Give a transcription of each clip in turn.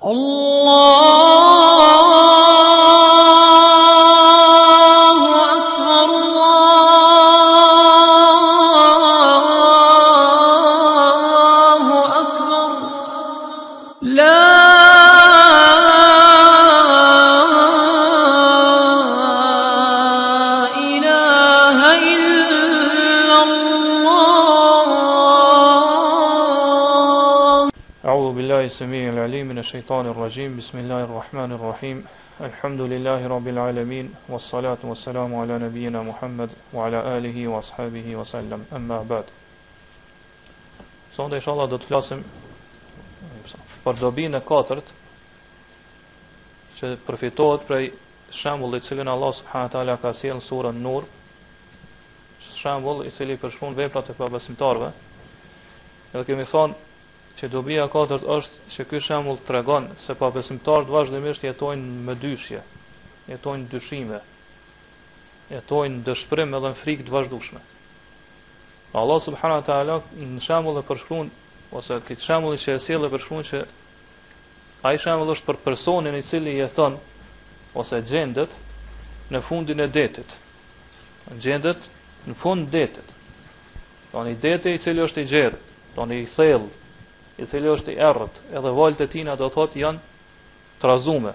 Allahu Akbar, Allahu Akbar, La ilaha illallah. أعوذ بالله السميع العليم من الشيطان الرجيم بسم الله الرحمن الرحيم الحمد لله رب العالمين والصلاة والسلام على نبينا محمد وعلى آله وأصحابه وسلم أما بعد. Sonde inshallah do të flasim për dobinë e katërt që përfitohet prej shembullit të cilin Allah subhanahu wa taala ka sjellë në surën Nur, shembull i cili përshkruan veprat e pabesimtarëve. Edhe kemi thonë që dobia e katërt është që ky shembull tregon se pabesimtarët vazhdimisht jetojnë me dyshje, jetojnë dyshime, jetojnë dëshpërim edhe në frikë të vazhdueshme. Allah subhanahu wa taala në shembull e përshkruan ose këtë shembull që e sjell e përshkruan që ai shembull është për personin i cili jeton ose gjendet në fundin e detit. Gjendet në fund detit. Tani deti i cili është i gjerë, tani i thellë, i cili është i errët, edhe valët e tina do thot janë trazume.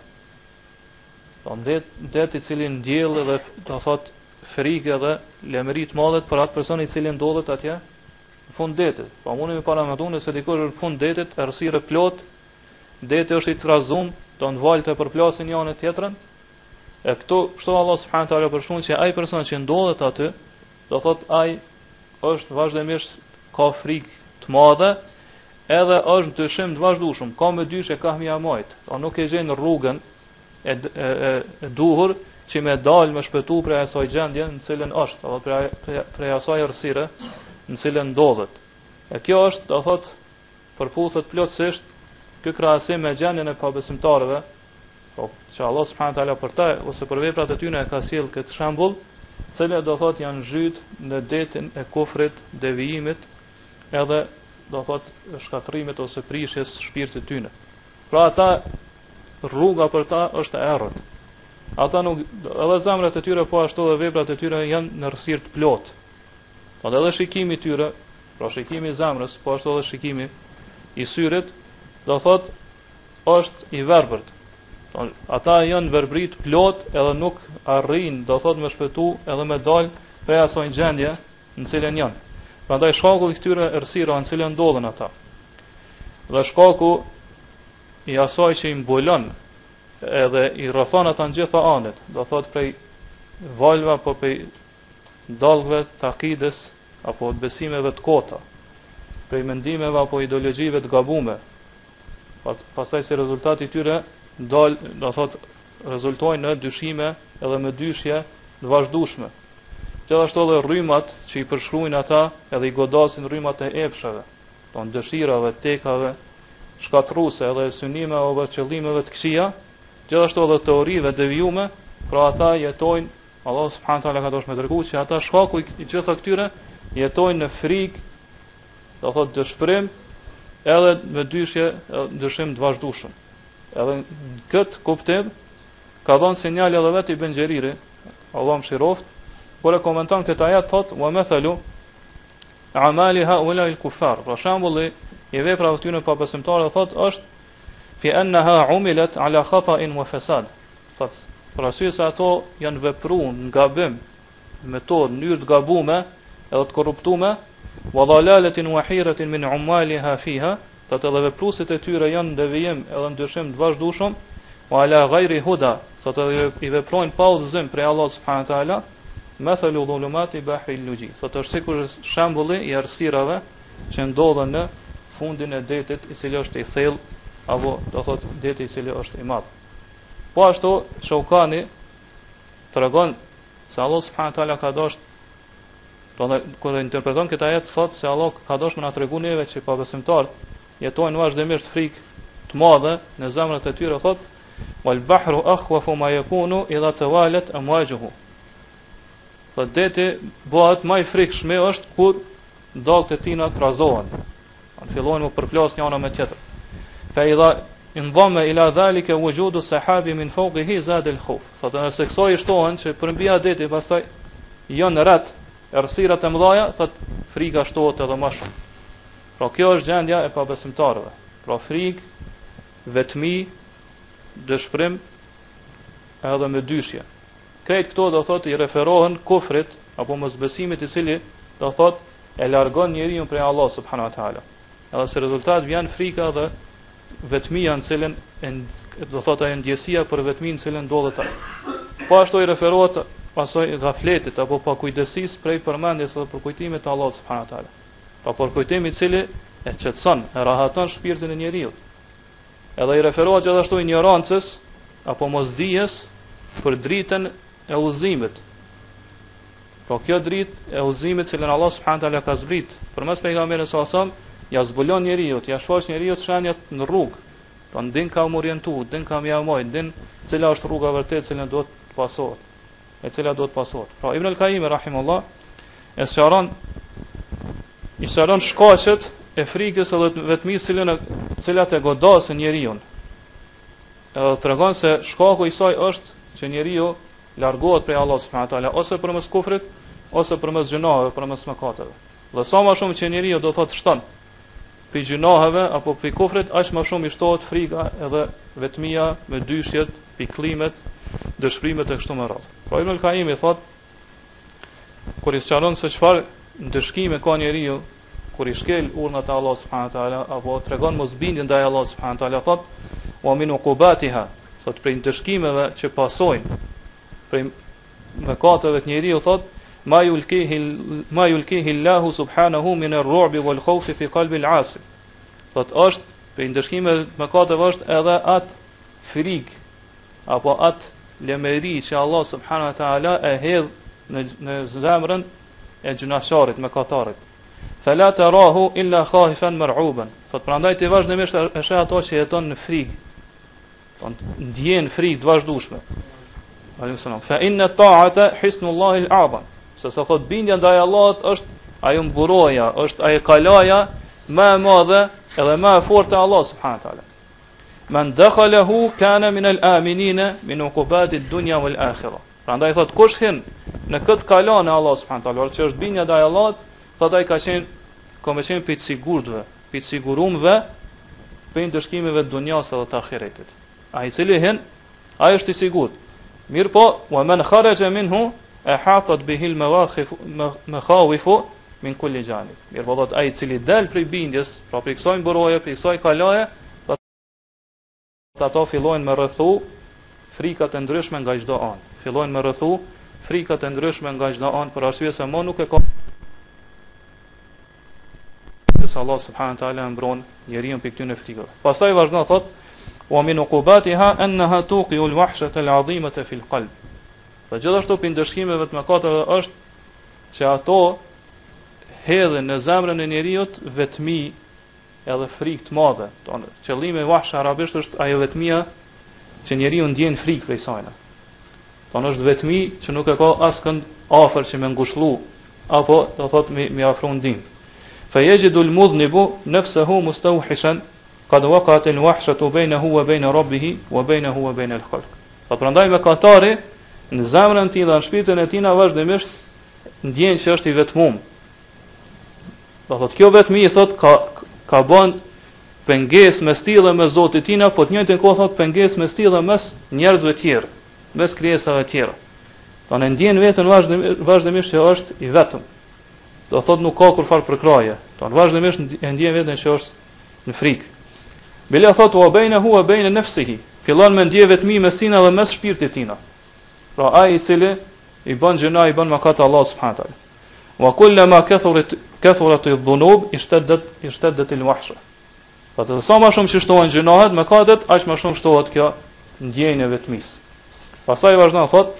Do det i cili ndjell edhe do thot frikë edhe lemëri të madhe për atë person i cili ndodhet atje në fund detit. Po mundi me parametuar se dikush në fund detit errësirë plot, deti është i trazum, do në valët e përplasin janë tjetrën. E këtu kështu Allah subhanahu wa taala përshkruan që ai person që ndodhet aty, do thot ai është vazhdimisht ka frikë të madhe, edhe është dyshim të vazhdueshëm, ka me dyshje ka mja majt, a nuk e gjen rrugën e duhur që me dalë me shpëtu prej asaj gjendje në cilën është, apo prej asaj errësire në cilën ndodhet. E kjo është, do thot, përputhet plotësisht ky krahasim me gjendjen e pabesimtarëve, po që Allah subhanahu taala për ta ose për veprat e tyre e ka sjell këtë shembull, cilët do thot janë zhyt në detin e kufrit, devijimit, edhe do thot shkatrimit ose prishjes shpirtit tyne. Pra ata rruga për ta është e errët. Ata nuk edhe zemrat e tyre po ashtu edhe veprat e tyre janë në errësirë të plot. Po edhe shikimi i tyre, pra shikimi i zemrës, po ashtu edhe shikimi i syrit, do thot është i verbërt. Ata janë verbrit plot edhe nuk arrin, do thot me shpëtu edhe me dal prej asaj gjendje në cilën janë. Prandaj shkaku i këtyre errësirave në cilën ndodhen ata. Dhe shkaku i asaj që i mbulon edhe i rrethon ata në gjitha anët, do thot prej valve apo prej dallgëve të akides apo besimeve të kota, prej mendimeve apo ideologjive të gabuara. Pastaj si rezultati i tyre do thot rezultojnë në dyshime edhe me dyshje të vazhdueshme. Gjithashtu edhe rrymat që i përshkruajnë ata edhe i godasin rrymat e epshave, ton dëshirave, tekave, shkatruese edhe synime ose qëllimeve të këqija, gjithashtu edhe teorive devijume, pra ata jetojnë, Allah subhanahu taala ka dashur me treguar që ata shkaku i gjitha këtyre jetojnë në frikë, do thotë dëshpërim, edhe me dyshje, dyshim të vazhdueshëm. Edhe në këtë kuptim ka dhënë sinjal edhe vetë Ibn Xheriri, Allah mëshiroft, kur e komenton këtë ajet thot wa mathalu a'mali haula al-kuffar. Për shembulli i veprave të tyre pabesimtarë thot është fi annaha umilat ala khata'in wa fasad. Thot për arsye se ato janë vepruar në gabim, metodë, mënyrë të gabuara edhe të korruptuara, wa dalalatin wa hiratin min umaliha fiha. Thot edhe vepruesit e tyre janë devijim edhe ndryshim të vazhdueshëm, wa ala ghairi huda. Thot edhe i veprojnë pa udhëzim prej Allah subhanahu wa taala. Mathalu dhulumati bahri luji. Sot është sikur shembulli i errësirave që ndodhen në fundin e detit i cili është i thellë apo do thot deti i cili është i madh. Po ashtu Shaukani tregon se Allah subhanahu taala ka dashur, kur e interpreton këtë ajet thot se Allah ka dashur më na tregon neve që pabesimtarët jetojnë vazhdimisht frikë të madhe në zemrat e tyre, thot wal bahru akhwafu ma yakunu idha tawalat amwajuhu. Po deti bëhet më i frikshëm është kur dallët e tina trazohen. Fillojnë të përplas njëra me tjetrën. Fa idha in dhama ila dhalika wujudu sahabi min fawqihi zad al khawf. Sot nëse kësaj shtohen që përmbi adeti pastaj janë rreth errësirat e mëdha, thot frika shtohet edhe më shumë. Pra kjo është gjendja e pabesimtarëve. Pra frikë, vetmi, dëshpërim edhe me dyshje. Këtë këto do thot i referohen kufrit apo mosbesimit i cili do thot e largon njeriu prej Allah subhanahu wa taala. Edhe si rezultat vjen frika dhe vetmia në cilën do thot ajo ndjesia për vetmin në cilën ndodhet ai. Po ashtu i referohet pasoj gafletit apo pa kujdesisë prej përmendjes dhe përkujtimit të Allah subhanahu wa taala. Pa përkujtimi i cili e qetson, e rahaton shpirtin e njeriu. Edhe i referohet gjithashtu ignorancës apo mosdijes për dritën e udhëzimit. Po kjo dritë e udhëzimit cilën Allah subhanahu taala ka zbrit përmes pejgamberit sallallahu alajhi wasallam, ja zbulon njeriu, ja shfaq njeriu shenjat në rrugë. Po ndin ka u orientu, din ka mjavmoj, din cila është rruga vërtet cilën duhet të pasohet, e cila duhet pasohet. Pra Ibn al-Qayyim rahimullah e sqaron shkaqet e frikës edhe vetmisë cilat e godasin njeriu. Edhe tregon se shkaku i saj është që njeriu largohet prej Allah subhanahu wa taala ose përmes kufrit ose përmes gjunave, përmes mëkateve. Dhe sa më shumë që njeriu do thotë shton pi gjunave apo pi kufrit, aq më shumë i shtohet frika edhe vetmia me dyshjet, pikëllimet, dëshpërimet e kështu me radhë. Pra Ibn al-Qayyim i thotë kur i sqaron se çfarë ndëshkime ka njeriu kur i shkel urnat e Allah subhanahu wa taala apo tregon mosbindjen ndaj Allah subhanahu wa taala, thotë wa min uqubatiha, thotë prej ndëshkimeve që pasojnë prej mëkateve të njeriu, thotë ma yulkihi Allahu subhanahu min ar-ru'bi wal khawfi fi qalbi al-'asi. Thotë është prej ndëshkimeve të mëkateve është edhe atë frikë apo atë lemëri që Allah subhanahu wa taala e hedh në zemrën e gjunaqarit, mëkatarit. Fala tarahu illa khaifan mar'uban. Thotë prandaj ti vazhdimisht e sheh ato që jeton në frikë. Ndjen frikë të vazhdueshme. Fa inna ta'ata hisnullahi al-a'zam. Se thot bindja ndaj Allahut është ajo mburoja, është ajo kalaja më e madhe edhe më e fortë e Allah subhanahu wa taala. Man dakhalahu kana min al-aminin min uqubati ad-dunya wal-akhirah. Prandaj thot kush hyn në këtë kalan e Allah subhanahu wa taala, që është bindja ndaj Allahut, thot ai ka qenë pi të sigurtëve, pi të sigurumve për ndëshkimeve të dunjas edhe të ahiretit. Ai i cili hyn, ai është i sigurt. Mirë po, wa man kharaja minhu ahatat bihi al-makhawif min kulli janib. Mirë po, ai i cili dal prej bindjes, pra prej kësaj mburoje, prej kësaj kalaje, ato fillojnë me rrethu frikat e ndryshme nga çdo anë. Fillojnë me rrethu frikat e ndryshme nga çdo anë, për arsye se mo nuk e ka Allah subhanahu wa taala mbron njeriu për këtyre frikave. Pastaj vazhdon thot wa min uqubatiha annaha tuqiu al-wahshata al-'azimata fi al-qalb. Po gjithashtu për ndëshkimeve të mëkateve është që ato hedhin në zemrën e njeriu vetmi edhe frikë të madhe. Qëllimi i wahsh arabisht është ajo vetmia që njeriu ndjen frikë prej saj. Është vetmi që nuk e ka askënd afër që më ngushëllu apo do thot mi afron ndim. فيجد المذنب نفسه مستوحشا قد وقعت الوحشة بينه وبين ربه وبينه وبين الخلق. Prandaj mëkatari në zemrën e tij dhe në shpirtin e tij vazhdimisht ndjen që është i vetmuar. Do thotë kjo vetmi thot ka bën pengesë mes tij dhe mes Zotit tina, po të njëjtën kohë thot pengesë mes tij dhe mes njerëzve të tjerë, mes krijesave të tjera. Tanë ndjen veten vazhdimisht që është i vetëm. Do thot nuk ka kur fal përkraje. Tanë vazhdimisht e ndjen veten që është në frikë. Bila thot wa bainahu wa bain nafsihi. Fillon me ndje vetmi mes tij dhe mes shpirtit tina. Pra ai i cili i bën gjëna, i bën mëkat Allah subhanahu wa taala. Wa kullama kathurat adh-dhunub ishtaddat al-wahsha. Atë sa më shumë që shtohen gjënahet, mëkatet, aq më shumë shtohet kjo ndjenjë e vetmisë. Pastaj vazhdon thot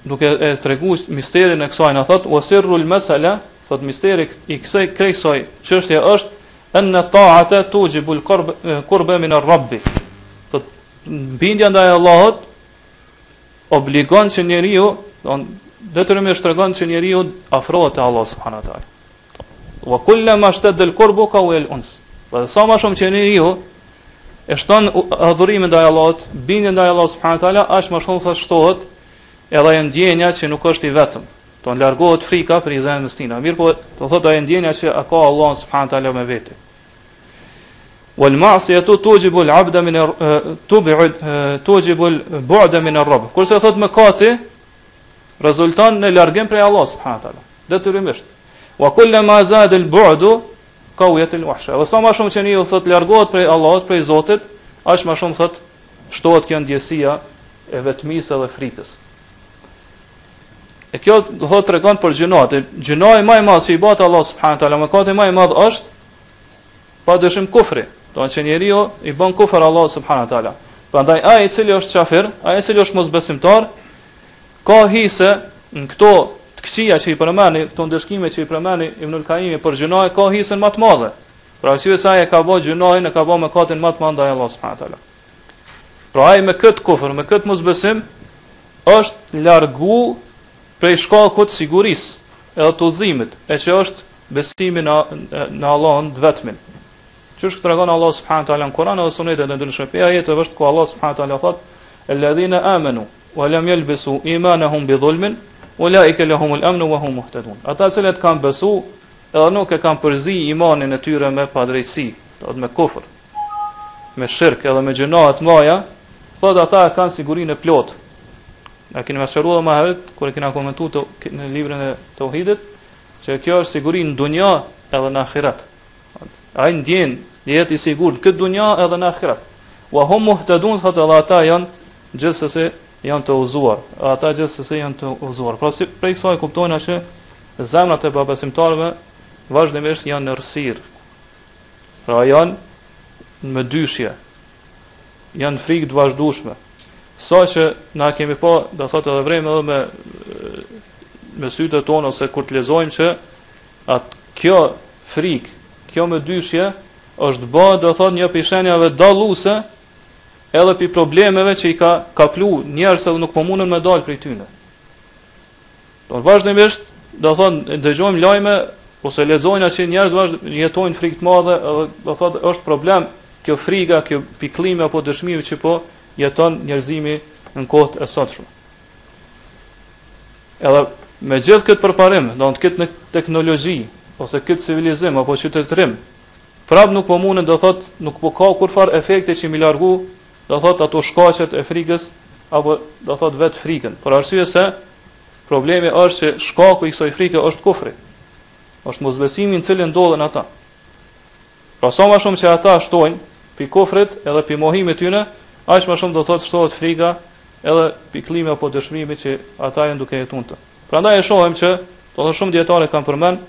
duke e treguar misterin e kësaj, na thot wa sirrul masala, thot misteri i kësaj çështje është anna ta'ata tujibu al-qurba min ar-rabb. Thot bindja ndaj Allahut obligon që njeriu, detyrimisht tregon që njeriu afrohet te Allah subhanahu wa taala. Wa kullama ishtadda al-qurbu qawiya al-uns. Dhe sa më shumë që njeriu e shton adhurimin ndaj Allahut, bindjen ndaj Allahut subhanahu wa taala, aq më shumë thot shtohet edhe ajo ndjenja që nuk është i vetëm. Do të largohet frika për zemrën e tij. Mirë po, do thotë ajo ndjenja që ka Allah subhanahu wa taala me vete. Wal ma'siyatu tujibu al-'abda min tujibu al-bu'da min ar-rabb. Kurse thot mëkati rezulton në largim prej Allah subhanahu wa taala. Detyrimisht. Wa kullama zada al-bu'du qawiyat al-wahsha. Wa sa më shumë që njeriu thot largohet prej Allahut, prej Zotit, aq më shumë thot shtohet kjo ndjesia e vetmisë dhe frikës. E kjo do thot tregon për gjinat. Gjinai më i madh që i bëhet Allah subhanahu wa taala, mëkati më i madh është padyshim kufri. Do të thotë njeriu i bën kufër Allah subhanahu wa taala. Prandaj ai i cili është kafir, ai i cili është mosbesimtar, ka hise në këto të këqija që i përmeni, këto ndeshkime që i përmeni Ibnul Qayyim për gjinaj, ka hisën më të madhe. Pra arsye se ai e ka bën gjinajin, e ka bën mëkatin më të madh ndaj Allah subhanahu wa taala. Pra ai me këtë kufër, me këtë mosbesim është largu prej shkallkut sigurisë edhe të udhëzimit, e që është besimi në Allahun vetmin. Qysh tregon Allah subhanahu wa taala në Kur'an dhe Sunetin e ndryshme pe ajete është ku Allah subhanahu wa taala thot: "Alladhina amanu wa lam yalbisu imanahum bi dhulmin, ulaika lahumul amnu wa hum muhtadun." Ata që kanë besu edhe nuk e kanë përzi imanin e tyre me padrejtësi, do të me kufër, me shirk edhe me gjëna të mëdha, thot ata kanë sigurinë e plotë. Ne kemi mësuar më herët kur kemi komentuar në librin e Tauhidit, që kjo është siguri në dunja edhe në ahiret. Ai ndjen jetë i sigurt këtë dunja edhe në ahiret. Wa hum muhtadun, thotë edhe ata janë gjithsesi janë të udhëzuar. Ata gjithsesi janë të udhëzuar. Pra si prej kësaj kuptojnë që zemrat e pabesimtarëve vazhdimisht janë në rësirë. Pra janë me dyshje. Janë frikë të vazhdueshme. Sa që na kemi pa, do thotë edhe vrem edhe me sytë tonë ose kur të lexojmë që atë kjo frikë, kjo me dyshje është bërë, do thotë, një pishenjave dalluese edhe pi problemeve që i ka kaplu njerëz edhe nuk po mundën me dalë prej tyne. Do vazhdimisht, do thonë, dëgjojmë lajme ose lexojmë që njerëz jetojnë frikë të madhe, edhe do thotë është problem kjo frika, kjo piklimi apo dëshmimi që po jeton njerëzimi në kohët e sotshme. Edhe me gjithë këtë përparim, do të këtë në teknologji ose këtë civilizim apo qytetërim, prap nuk po mundën, do thot, nuk po ka kurfar efekte që mi largu, do thot, ato shkaqet e frikës apo do thot vetë frikën. Por arsye se problemi është që shkaku i kësaj frike është kufri. Është mosbesimi në cilin ndodhen ata. Pra sa më shumë që ata shtojnë pi kufrit edhe pi mohimit tyne, aq më shumë do thot shtohet frika edhe pi klimi apo dëshmimi që ata janë duke jetuar të. Prandaj e shohim që do të shumë dietarë kanë përmend,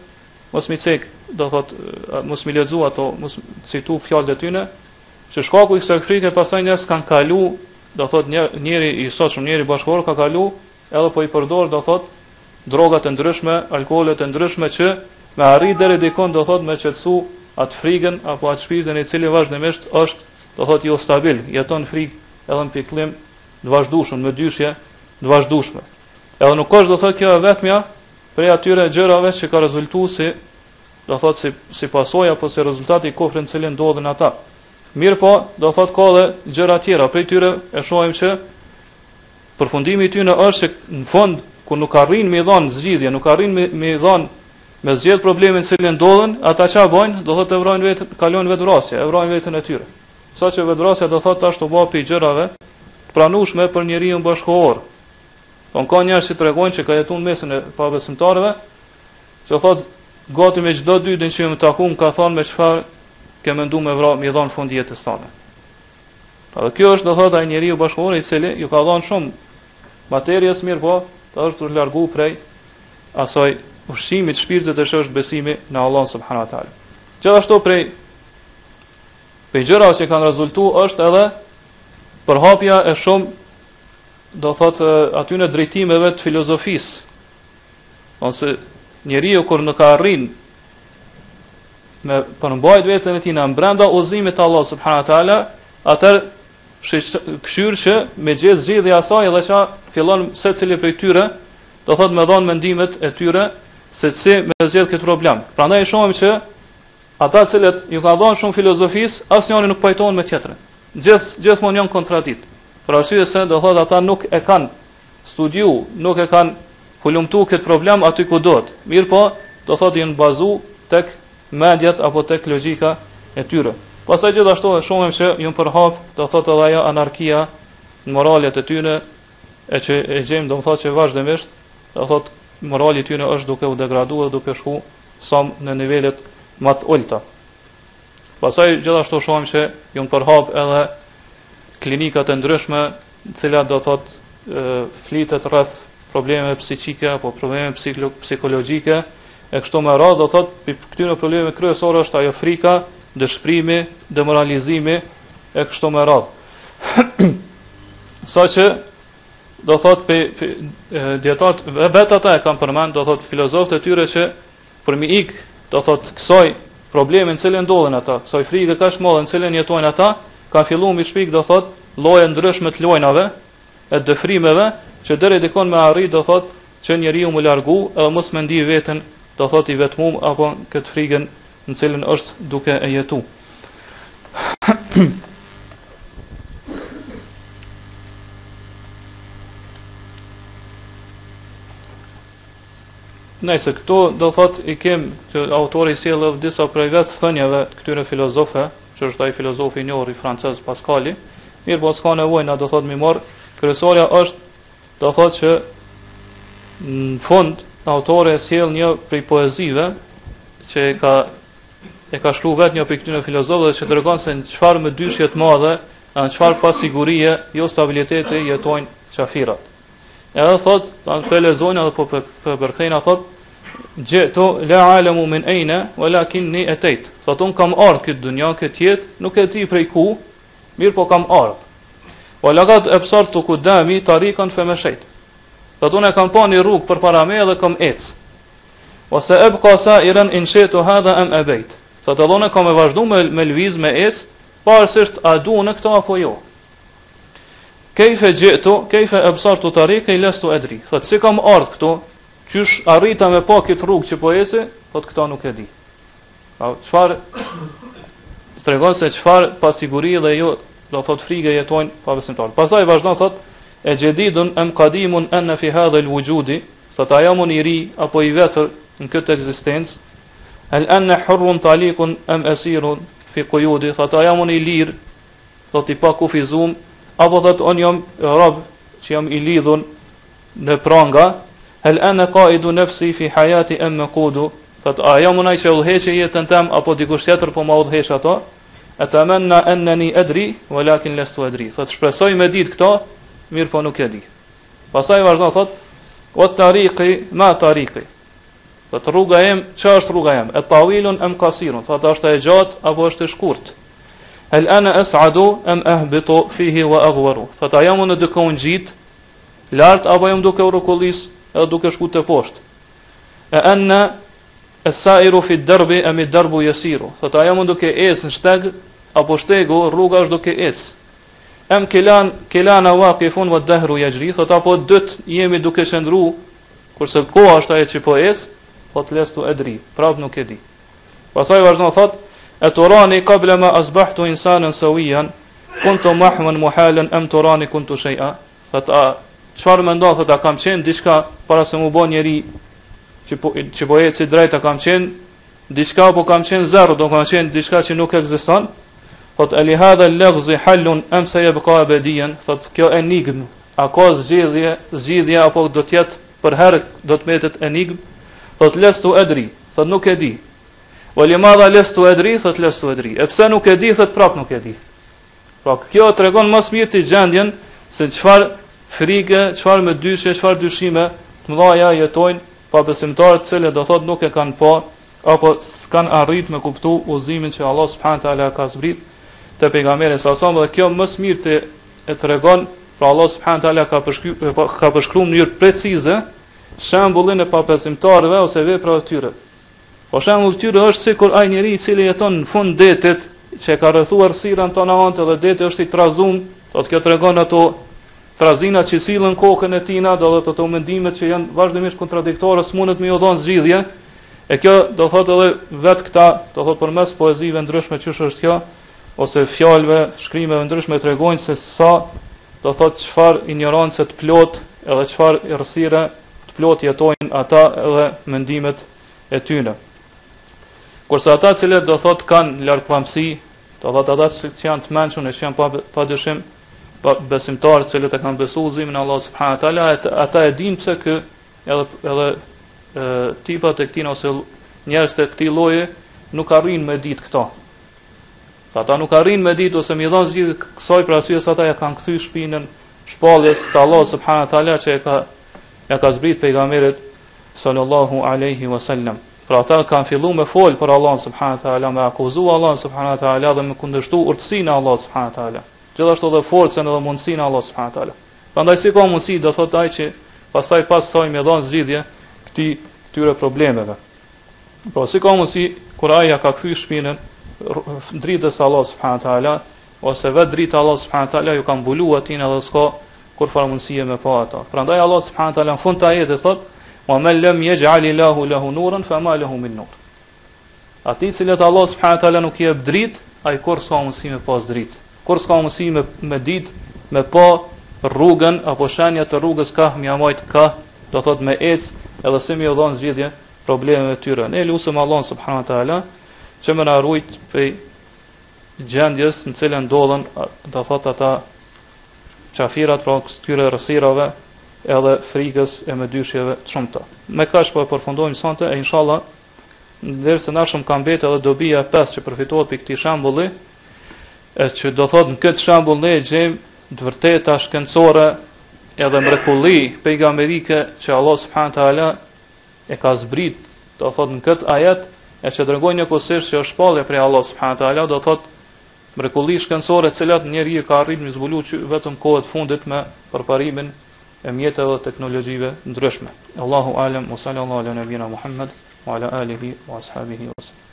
mos mi cek, do thot, mos mi lexu ato, mos citu fjalët e tyre, që shkaku i kësaj frike pastaj njerëz kanë kalu, do thot njëri i sotshëm, njëri bashkëkor ka kalu, edhe po i përdor, do thot, drogat e ndryshme, alkoolet e ndryshme që me arrit deri dikon, do thot, me qetësu atë frikën apo atë shpirtin i cili vazhdimisht është, do thot, jo stabil, jeton frikë edhe në pikëllim të vazhdueshëm, me dyshje të vazhdueshme. Edhe nuk është, do thot, kjo e vetmja prej atyre gjërave që ka rezultuar si, do thot, si pasojë apo si rezultati i kufrit në cilin ndodhen ata. Mirë po, do thot, ka dhe gjëra tjera. Prej tyre e shohim që përfundimi i tyre është që në fund kur nuk arrin me dhon zgjidhje, nuk arrin me dhon me zgjedh problemin në cilin ndodhen, ata çfarë bojnë? Do thot, e vrojnë vetën, kalojnë vetvrasje, e vrojnë vetën e tyre. Saqë vetvrasja do thot tash të bëhet për gjërave të pranueshme për njeriu bashkëkohor. Ka njerëz që tregojnë që ka jetuar mesin e pabesimtarëve, që thot gati me çdo dy ditën që më takuam ka thonë me çfarë ke menduar me vrap mi dhon fund jetës tane. Edhe kjo është, do thot, ai njeriu bashkëkohor i cili ju ka dhënë shumë materjes mirë, po të është të largu prej asaj ushqimit të shpirtit që është besimi në Allah subhanahu wa taala. Gjithashtu prej gjërave që kanë rezultuar është edhe përhapja e shumë, do thot, aty në drejtimeve të filozofisë. Ose njeriu kur nuk arrin me përmbajt veten e tij në brenda udhëzimit të Allah subhanahu wa taala, atëherë këshyr që me gjithë zgjidhja e saj edhe që fillon secili prej tyre, do thot, me dhon mendimet e tyre se si me zgjedh këtë problem. Prandaj shohim që ata cilët ju ka dhënë shumë filozofisë, asnjëri nuk pajtohen me tjetrin. Gjithmonë janë kontradikt. Për arsye se do thotë ata nuk e kanë studiu, nuk e kanë hulumtu këtë problem aty ku duhet. Mirë po, do thotë janë bazu tek mendjet apo tek logjika e tyre. Pastaj gjithashtu e shohim se janë përhap, do thotë edhe ajo anarkia në moralet e tyre, e që e gjejmë do të thotë që vazhdimisht, do thotë morali i tyre është duke u degraduar, duke shku sa në nivelet më të ulta. Pastaj gjithashtu shohim se janë përhap edhe klinikat e ndryshme, të cilat do thotë flitet rreth probleme psiqike apo probleme psikologjike, e kështu me radhë, do thotë këtyre probleme kryesore është ajo frika, dëshpërimi, demoralizimi e kështu me radhë. Saqë do thotë dietat vetë ata e kanë përmend, do thotë filozofët e tyre që për mi ik, do thotë kësaj probleme në cilën ndodhen ata, kësaj frike kaq madhe në cilën jetojnë ata, kanë filluar mi shpik, do thotë lloje ndryshme të lojnave, e dëfrimeve, që deri dikon me arrit, do thotë që njeriu mu largu edhe mos më ndi veten, do thotë i vetmuar apo këtë frikën në cilën është duke e jetu. Nëse këto do thot i kem që autori sjell edhe disa prej vetë thënieve të këtyre filozofëve, që është ai filozofi i njohur i francez Pascali, mirë po s'ka nevojë na do thot më marr, kryesorja është do thot që në fund autori sjell një prej poezive që e ka shkruar vetë një prej këtyre filozofëve që tregon se në çfarë më dyshje të madhe, në çfarë pasigurie, jo stabiliteti jetojnë qafirat. Edhe thot, të lexojnë edhe po përkthejnë thot, "Jitu la alamu min ayna walakinni atayt." Thot un kam ardhur këtë dunjë, këtë jetë, nuk e di prej ku, mirë po kam ardhur. Wa laqad absartu qudami tariqan famashayt. Thot un e kam pa një rrugë përpara me dhe kam ec. Wa sa'abqa sa'iran in shi'tu hadha am abayt. Thot edhe un kam e vazhdu me lviz me ec, pavarësisht a duan këto apo jo. Kejfe gjetu, kejfe e bësartu të rike, i lestu e dri. Thot, si kam ardhë këto, qysh arrita me pa këtë rrugë që po eci, thot, këta nuk e di. Qfar, së regon se qfar pasiguri dhe jo, do thot, frige jetojnë pa besimtarë. Pasaj vazhdo, thot, e gjedidun em kadimun enne fi hadhe l'vujudi, thot, aja mun i ri, apo i vetër në këtë egzistencë, el enne hurrun talikun em esirun fi kujudi, thot, aja mun i lirë, thot, i pa kufizum, apo thot on jam rob që jam i lidhun në pranga, hel ana qaidu nafsi fi hayati am maqudu, thot a jam unaj që udhëheqë jetën tem apo dikush tjetër po ma udhëheq ato, atamanna annani adri walakin lastu adri, thot shpresoj me ditë këto, mirë po nuk e di. Pastaj vazhdon thot wa tariqi ma tariqi, thot rruga jem, ç'a është rruga jem, e tawilun am qasirun, thot është e gjatë apo është e shkurtë. Hel ana as'adu am ahbitu fihi wa aghwaru. Thot a jam unë duke u ngjit lart apo jam duke u rrokollis edhe duke shku te poshtë. E anna as-sa'iru fi ad-darbi am ad-darbu yasiru. Thot a jam unë duke ecë në shteg apo shtegu rruga është duke ecë. Am kilana waqifun wa ad-dahru yajri. Thot apo dyt jemi duke qëndru kurse koha është ajo që po ecë, po të lestu edri, prap nuk e di. Pastaj vazhdon thot e turani qabla ma asbahtu insanan sawiyan kuntu mahman muhalan am turani kuntu shay'a. Thot a çfarë mendon, thot a kam qenë diçka para se mu bë njeri që po eci drejt, a kam qenë diçka apo kam qenë zero, do kam qenë diçka që nuk ekziston. Thot ali hadha al-lafz halun am sayabqa abadiyan. Thot kjo enigm a ka zgjidhje apo do të jetë për herë do të mbetet enigm. Thot lestu adri, thot nuk e di. Wali madha lestu edri, thot lestu edri. E pse nuk e di, thot prap nuk e di. Pra kjo tregon më mirë ti gjendjen se çfarë frike, çfarë me dyshje, çfarë dyshime të mëdha jetojnë pa besimtarët, të cilët do thot nuk e kanë pa apo s'kan arrit me kuptu udhëzimin që Allah subhanahu taala ka zbrit te pejgamberi sa sa, dhe kjo më mirë ti e tregon, pra Allah subhanahu taala ka përshkruar në mënyrë precize shembullin e pabesimtarëve ose veprave të tyre. Po shembull tyre është sikur ai njeri i cili jeton në fund detit, që ka rrethuar sirën tonë ante dhe deti është i trazum, thotë kjo tregon ato trazina që sillen kokën e tina, do të ato mendimet që janë vazhdimisht kontradiktore, s'mundet me u dhënë zgjidhje. E kjo do thotë edhe vetë këta, do thotë përmes poezive ndryshme çish është kjo, ose fjalëve, shkrimeve ndryshme tregojnë se sa do thotë çfarë ignorancë të plot edhe çfarë errësire të plot jetojnë ata edhe mendimet e tyre. Kurse ata cilët do thotë kanë largpamësi, do thotë ata që janë të mençur e që janë pa dyshim besimtarë të cilët e kanë besuar zemrën e Allah subhanahu wa taala, ata e dinë pse kë edhe tipat e këtina ose njerëz të këtij lloji nuk arrin me ditë këto. Ata nuk arrin me ditë ose mi dhon zgjidhje kësaj për arsye se ata ja kanë kthy shpinën shpalljes të Allah subhanahu wa taala që ja ka zbrit pejgamberit sallallahu alaihi wasallam. Pra ata kanë filluar me fol për Allah subhanahu wa taala, me akuzu Allah subhanahu wa taala dhe me kundërshtu urtësinë e Allah subhanahu wa taala. Gjithashtu edhe forcën edhe mundësinë e Allah subhanahu wa taala. Prandaj si ka mundësi do thotë ai që pastaj pas saj më dhon zgjidhje këtyre problemeve. Po si ka mundësi kur ai ja ka kthy shpinën dritës Allah subhanahu wa taala ose vetë drita Allah subhanahu wa taala ju ka mbuluar atin edhe s'ka kur fare mundësie me pa ata. Prandaj Allah subhanahu wa taala në fund të ajetit thotë: "Wa man lam yaj'alillahu lahu nuran fama lahu min nur." Ati cilët Allah subhanahu wa taala nuk i jep dritë, ai kur s'ka mundësi me pas dritë. Kur s'ka mundësi me ditë me pa rrugën apo shenja të rrugës ka mjamajt ka, do thot me ec edhe se mi u dhon zgjidhje problemeve të tyre. Ne lutem Allah subhanahu wa taala që më na ruajt prej gjendjes në cilën ndodhen, do thot ata qafirat pra këtyre rësirave edhe frikës e me dyshjeve të shumta. Me kaq po e përfundojmë sonte e inshallah derisa nashëm ka mbetë edhe dobia 5 që përfitohet për këtij shembulli, e që do thot në këtë shembull ne gjejmë të vërteta shkencore edhe mrekulli pejgamberike që Allah subhanahu taala e ka zbrit, do thot në këtë ajet, e që dërgojnë njëkohësisht që është shpallje prej Allah subhanahu taala, do thot mrekulli shkencore të cilat njeriu ka arritur me zbulu vetëm kohët fundit me përparimin e mjeteve dhe teknologjive ndryshme. Allahu alem, wa sallallahu ala nabina Muhammad wa ala alihi wa ashabihi wa sallam.